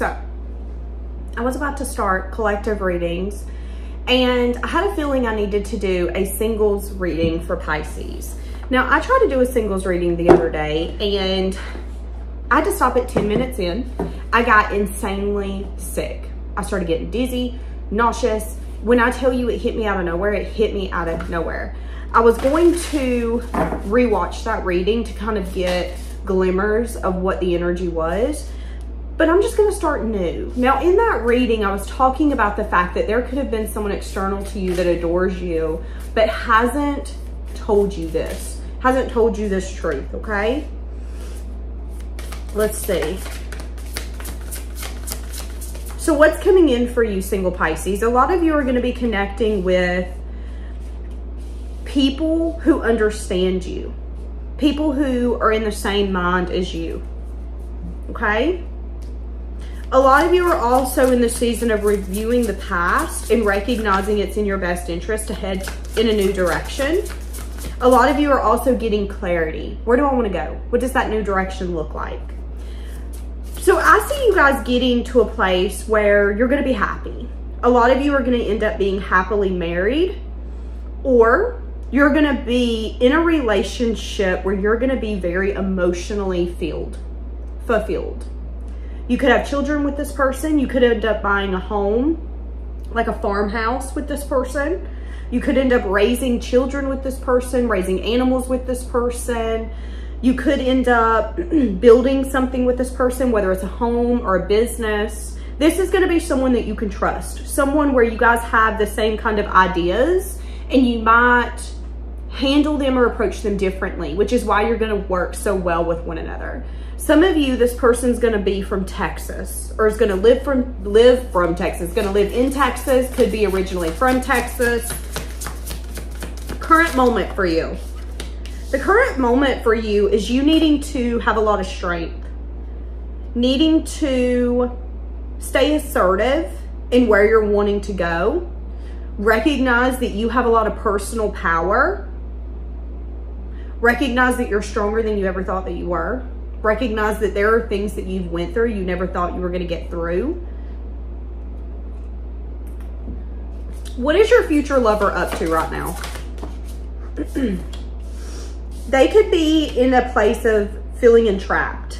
So I was about to start collective readings, and I had a feeling I needed to do a singles reading for Pisces. Now, I tried to do a singles reading the other day, and I had to stop at 10 minutes in. I got insanely sick. I started getting dizzy, nauseous. When I tell you it hit me out of nowhere, it hit me out of nowhere. I was going to rewatch that reading to kind of get glimmers of what the energy was, but I'm just gonna start new. Now, in that reading, I was talking about the fact that there could have been someone external to you that adores you, but hasn't told you this, hasn't told you this truth, okay? Let's see. So what's coming in for you, single Pisces? A lot of you are gonna be connecting with people who understand you, people who are in the same mind as you, okay? A lot of you are also in the season of reviewing the past and recognizing it's in your best interest to head in a new direction. A lot of you are also getting clarity. Where do I want to go? What does that new direction look like? So I see you guys getting to a place where you're going to be happy. A lot of you are going to end up being happily married, or you're going to be in a relationship where you're going to be very emotionally fulfilled. You could have children with this person. You could end up buying a home, like a farmhouse with this person. You could end up raising children with this person, raising animals with this person. You could end up building something with this person, whether it's a home or a business. This is going to be someone that you can trust, someone where you guys have the same kind of ideas, and you might handle them or approach them differently, which is why you're going to work so well with one another. Some of you, this person's going to be from Texas, or is going to live from Texas, going to live in Texas, could be originally from Texas. Current moment for you. The current moment for you is you needing to have a lot of strength, needing to stay assertive in where you're wanting to go. Recognize that you have a lot of personal power. Recognize that you're stronger than you ever thought that you were. Recognize that there are things that you've went through you never thought you were going to get through. What is your future lover up to right now? They could be in a place of feeling entrapped.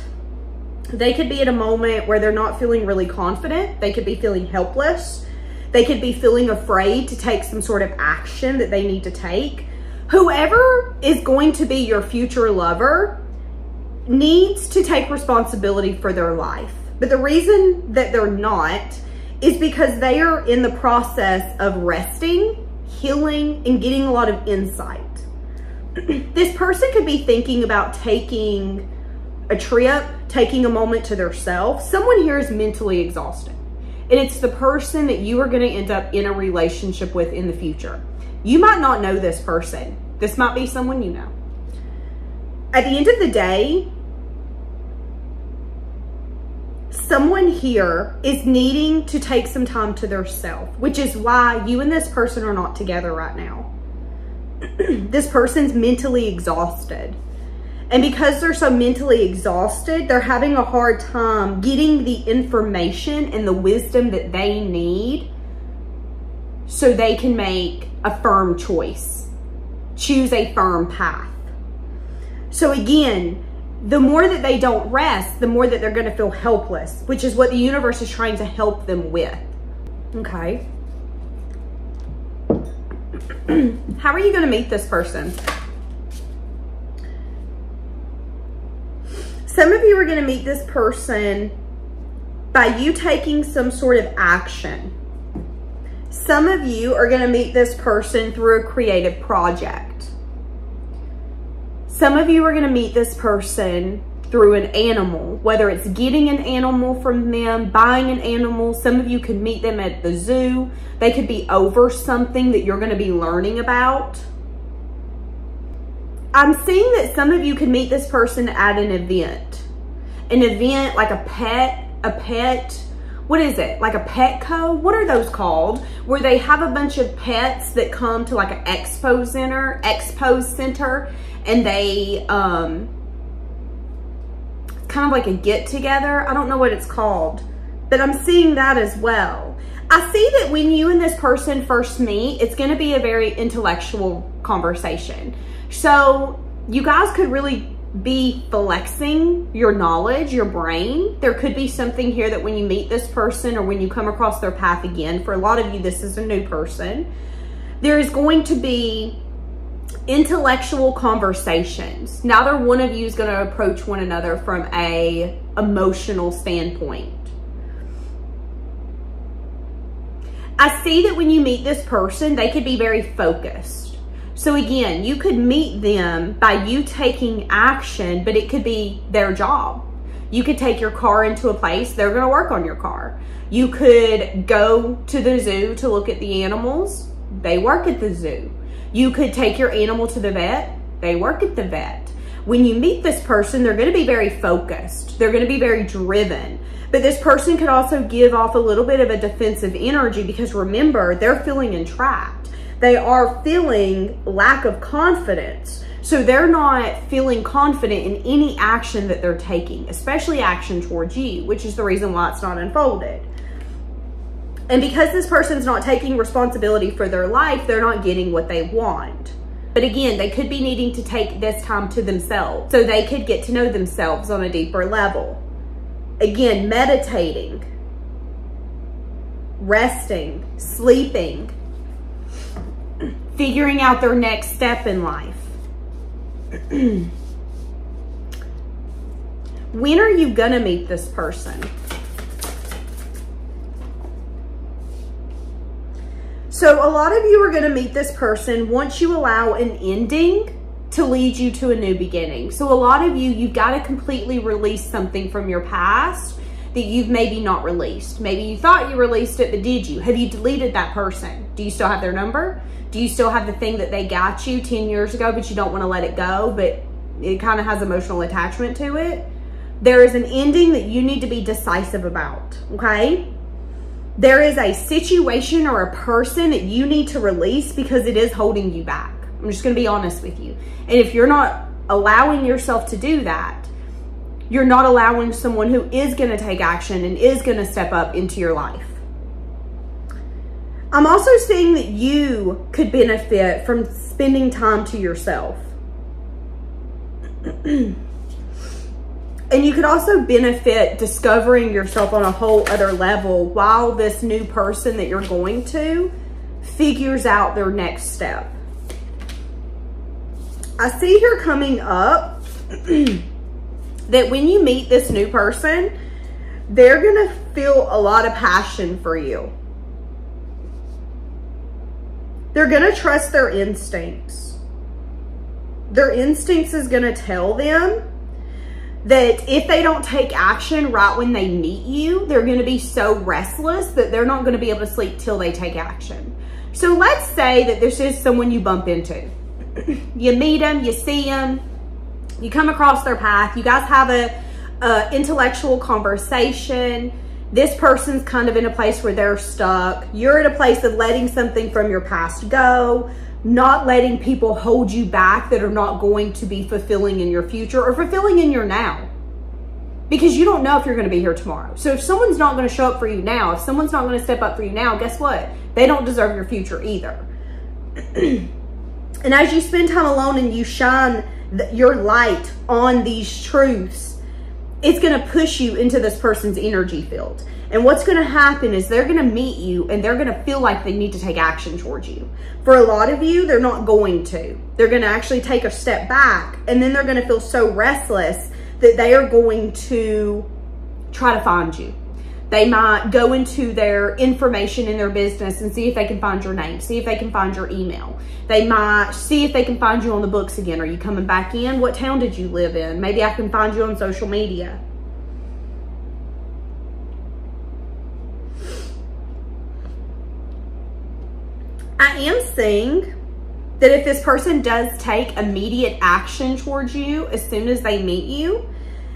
They could be at a moment where they're not feeling really confident. They could be feeling helpless. They could be feeling afraid to take some sort of action that they need to take. Whoever is going to be your future lover needs to take responsibility for their life. But the reason that they're not is because they are in the process of resting, healing, and getting a lot of insight. This person could be thinking about taking a trip, taking a moment to themselves. Someone here is mentally exhausted, and it's the person that you are going to end up in a relationship with in the future. You might not know this person. This might be someone you know. At the end of the day, someone here is needing to take some time to themselves, which is why you and this person are not together right now. This person's mentally exhausted. And because they're so mentally exhausted, they're having a hard time getting the information and the wisdom that they need so they can make a firm choice, choose a firm path. So again, the more that they don't rest, the more that they're going to feel helpless, which is what the universe is trying to help them with. Okay. How are you going to meet this person? Some of you are going to meet this person by you taking some sort of action. Some of you are going to meet this person through a creative project. Some of you are going to meet this person through an animal, whether it's getting an animal from them, buying an animal. Some of you could meet them at the zoo. They could be over something that you're going to be learning about. I'm seeing that some of you could meet this person at an event. An event like a pet, what is it? Like a Petco? What are those called? Where they have a bunch of pets that come to like an expo center, and they, kind of like a get together. I don't know what it's called, but I'm seeing that as well. I see that when you and this person first meet, it's going to be a very intellectual conversation. So you guys could really be flexing your knowledge, your brain. There could be something here that when you meet this person or when you come across their path again, for a lot of you, this is a new person, there is going to be intellectual conversations. Neither one of you is going to approach one another from a emotional standpoint. I see that when you meet this person, they could be very focused. So again, you could meet them by you taking action, but it could be their job. You could take your car into a place, they're going to work on your car. You could go to the zoo to look at the animals, they work at the zoo. You could take your animal to the vet, they work at the vet. When you meet this person, they're going to be very focused. They're going to be very driven. But this person could also give off a little bit of a defensive energy because remember, they're feeling entrapped. They are feeling lack of confidence. So they're not feeling confident in any action that they're taking, especially action towards you, which is the reason why it's not unfolded. And because this person's not taking responsibility for their life, they're not getting what they want. But again, they could be needing to take this time to themselves so they could get to know themselves on a deeper level. Again, meditating, resting, sleeping, figuring out their next step in life. When are you gonna meet this person? So a lot of you are going to meet this person once you allow an ending to lead you to a new beginning. So a lot of you, you've got to completely release something from your past that you've maybe not released. Maybe you thought you released it, but did you? Have you deleted that person? Do you still have their number? Do you still have the thing that they got you 10 years ago, but you don't want to let it go, but it kind of has emotional attachment to it? There is an ending that you need to be decisive about, okay? There is a situation or a person that you need to release because it is holding you back. I'm just going to be honest with you. And if you're not allowing yourself to do that, you're not allowing someone who is going to take action and is going to step up into your life. I'm also seeing that you could benefit from spending time to yourself. And you could also benefit discovering yourself on a whole other level while this new person that you're going to figures out their next step. I see here coming up that when you meet this new person, they're going to feel a lot of passion for you. They're going to trust their instincts. Their instincts is going to tell them that if they don't take action right when they meet you, they're going to be so restless that they're not going to be able to sleep till they take action. So let's say that this is someone you bump into. You meet them, you see them, you come across their path, you guys have a intellectual conversation. This person's kind of in a place where they're stuck. You're in a place of letting something from your past go, not letting people hold you back that are not going to be fulfilling in your future or fulfilling in your now. Because you don't know if you're going to be here tomorrow. So if someone's not going to show up for you now, if someone's not going to step up for you now, guess what? They don't deserve your future either. And as you spend time alone and you shine your light on these truths, it's going to push you into this person's energy field. And what's going to happen is they're going to meet you and they're going to feel like they need to take action towards you. For a lot of you, they're not going to. They're going to actually take a step back and then they're going to feel so restless that they are going to try to find you. They might go into their information in their business and see if they can find your name, see if they can find your email. They might see if they can find you on the books again. Are you coming back in? What town did you live in? Maybe I can find you on social media. I am seeing that if this person does take immediate action towards you as soon as they meet you,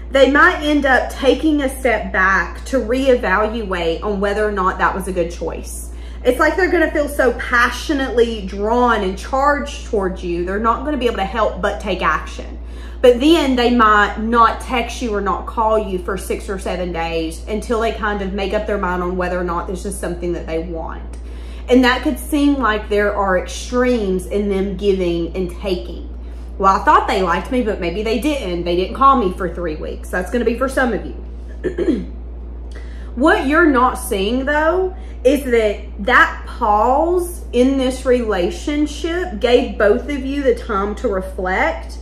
they might end up taking a step back to reevaluate on whether or not that was a good choice. It's like they're going to feel so passionately drawn and charged towards you, they're not going to be able to help but take action. But then they might not text you or not call you for 6 or 7 days until they kind of make up their mind on whether or not this is something that they want. And that could seem like there are extremes in them giving and taking. Well, I thought they liked me, but maybe they didn't. They didn't call me for 3 weeks. That's going to be for some of you. What you're not seeing, though, is that pause in this relationship gave both of you the time to reflect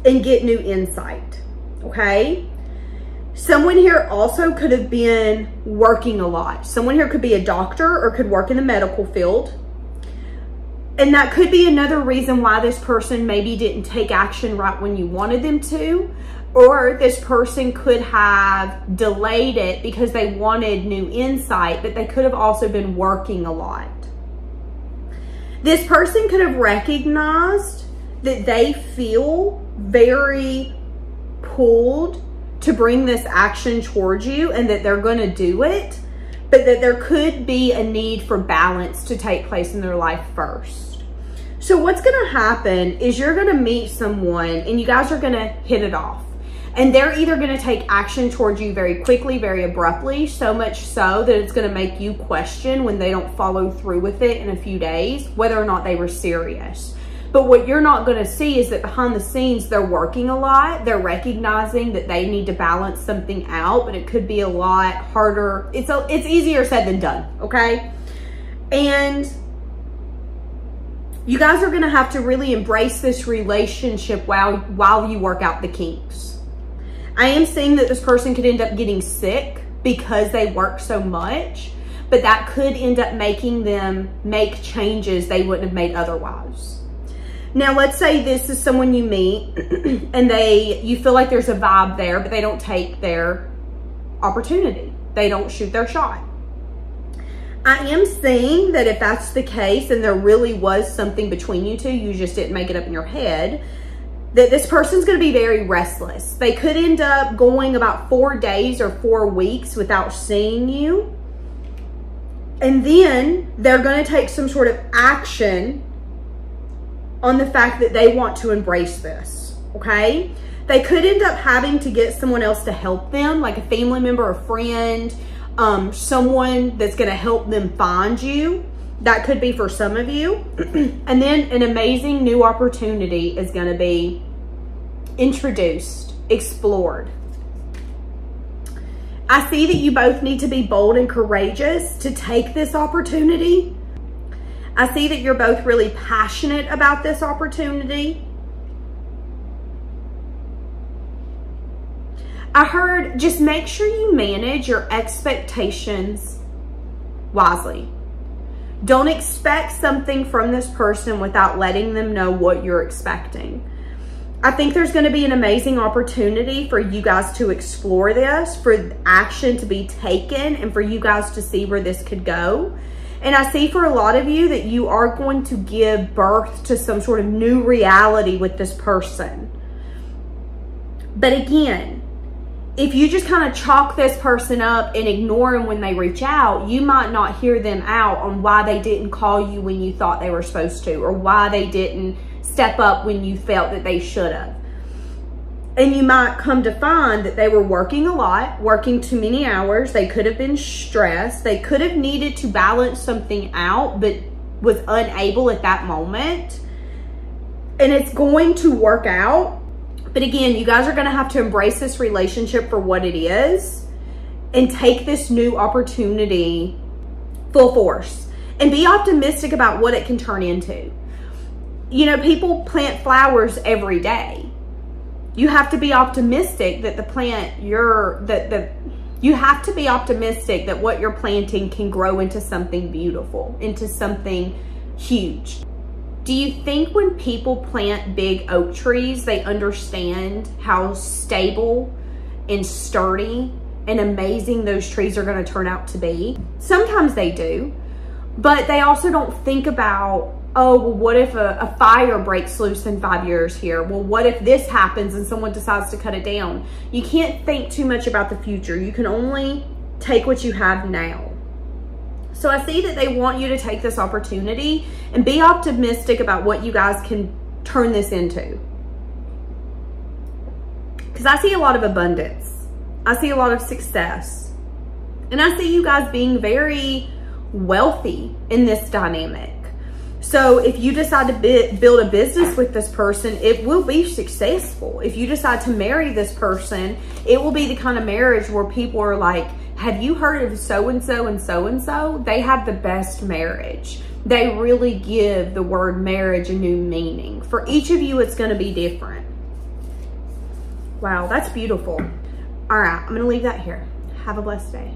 and get new insight, okay? Someone here also could have been working a lot. Someone here could be a doctor or could work in the medical field. And that could be another reason why this person maybe didn't take action right when you wanted them to. Or this person could have delayed it because they wanted new insight, but they could have also been working a lot. This person could have recognized that they feel very pulled to bring this action towards you and that they're going to do it, but that there could be a need for balance to take place in their life first. So what's going to happen is you're going to meet someone and you guys are going to hit it off. And they're either going to take action towards you very quickly, very abruptly, so much so that it's going to make you question when they don't follow through with it in a few days, whether or not they were serious. But what you're not going to see is that behind the scenes, they're working a lot. They're recognizing that they need to balance something out, but it could be a lot harder. It's easier said than done, okay? And you guys are going to have to really embrace this relationship while you work out the kinks. I am seeing that this person could end up getting sick because they work so much, but that could end up making them make changes they wouldn't have made otherwise. Now, let's say this is someone you meet and you feel like there's a vibe there, but they don't take their opportunity. They don't shoot their shot. I am seeing that if that's the case and there really was something between you two, you just didn't make it up in your head, that this person's going to be very restless. They could end up going about 4 days or 4 weeks without seeing you. And then they're going to take some sort of action on the fact that they want to embrace this, okay? They could end up having to get someone else to help them, like a family member, a friend, someone that's going to help them find you. That could be for some of you. And then an amazing new opportunity is going to be introduced, explored. I see that you both need to be bold and courageous to take this opportunity. I see that you're both really passionate about this opportunity. I heard just make sure you manage your expectations wisely. Don't expect something from this person without letting them know what you're expecting. I think there's going to be an amazing opportunity for you guys to explore this, for action to be taken, and for you guys to see where this could go. And I see for a lot of you that you are going to give birth to some sort of new reality with this person. But again, if you just kind of chalk this person up and ignore them when they reach out, you might not hear them out on why they didn't call you when you thought they were supposed to, or why they didn't step up when you felt that they should have. And you might come to find that they were working a lot, working too many hours. They could have been stressed. They could have needed to balance something out, but was unable at that moment. And it's going to work out. But again, you guys are going to have to embrace this relationship for what it is and take this new opportunity full force and be optimistic about what it can turn into. You know, people plant flowers every day. You have to be optimistic that the plant you have to be optimistic that what you're planting can grow into something beautiful, into something huge. Do you think when people plant big oak trees, they understand how stable and sturdy and amazing those trees are going to turn out to be? Sometimes they do, but they also don't think about, oh, well, what if a fire breaks loose in 5 years here? Well, what if this happens and someone decides to cut it down? You can't think too much about the future. You can only take what you have now. So I see that they want you to take this opportunity and be optimistic about what you guys can turn this into. Because I see a lot of abundance. I see a lot of success. And I see you guys being very wealthy in this dynamic. So if you decide to build a business with this person, it will be successful. If you decide to marry this person, it will be the kind of marriage where people are like, have you heard of so-and-so and so-and-so? They have the best marriage. They really give the word marriage a new meaning. For each of you, it's going to be different. Wow, that's beautiful. All right, I'm going to leave that here. Have a blessed day.